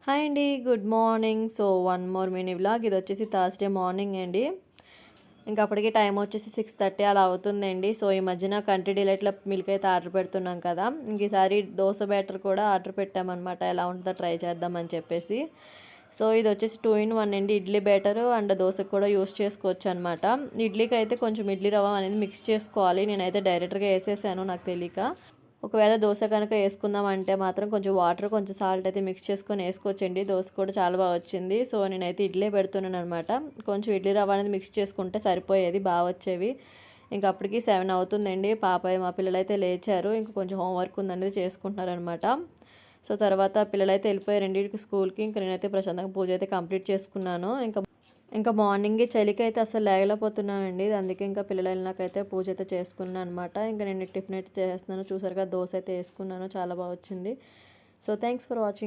Hi అండి. Good morning. So, one more mini vlog. ఇదొచ్చేసి Thursday morning అండి. ఇంక అప్పటికి టైం వచ్చేసి 6:30 అలా అవుతుందండి. సో, ఈ మధ్యన కంట్రీ డిలైట్‌లో మిల్క్ అయితే ఆర్డర్ పెడుతున్నాం కదా! ఇంక ఈసారి దోస బ్యాటర్ కూడా ఆర్డర్ పెట్టామనమాట. ఎలా ఉంటదో ట్రై చేద్దామని చెప్పేసి. సో, ఇదొచ్చేసి 2 ఇన్ 1 అండి. ఇడ్లీ బ్యాటరు అండ్ దోసకి కూడా యూజ్ చేసుకోవచ్చనమాట. ఇడ్లీకైతే కొంచెం ఇడ్లీ రవ్వ అనేది మిక్స్ చేసుకోవాలి. నేనైతే డైరెక్ట్‌గా ఏసేసాను నాకు తెలీక. ఒకవేళ దోస కనుక ఏసుకుందాం అంటే మాత్రం కొంచెం వాటర్, కొంచెం సాల్ట్ అయితే మిక్స్ చేసుకొని ఏసుకోవచ్చండి. దోస కూడా చాలా బాగా వచ్చింది. సో, నేనైతే ఇడ్లీ పెడుతున్నాననమాట. కొంచెం ఇడ్లీ రవ్వ అనేది మిక్స్ చేసుకుంటే సరిపోయేది. బా వచ్చేవి. ఇంక అప్పటికి 7 అవుతుందండి. మా పిల్లలైతే లేచారు. ఇంక కొంచెం హోంవర్క్ ఉందనేది చేసుకుంటున్నారనమాట. సో, తర్వాత పిల్లలైతే వెళ్ళిపోయారండి స్కూల్‌కి. ఇంక నేనైతే ప్రశాంతంగా పూజ అయితే కంప్లీట్ చేసుకున్నాను. ఇంకా మార్నింగే చలికైతే అసలు లేగలేకపోతున్నానండి. అందుకే ఇంకా పిల్లలు వెళ్ళినాకైతే పూజ అయితే చేసుకున్నాను అనమాట. ఇంకా నేను టిఫిన్ అయితే చేసేస్తున్నాను. చూసారుగా దోస అయితే వేసుకున్నాను. చాలా బాగా వచ్చింది. So, thanks for watching.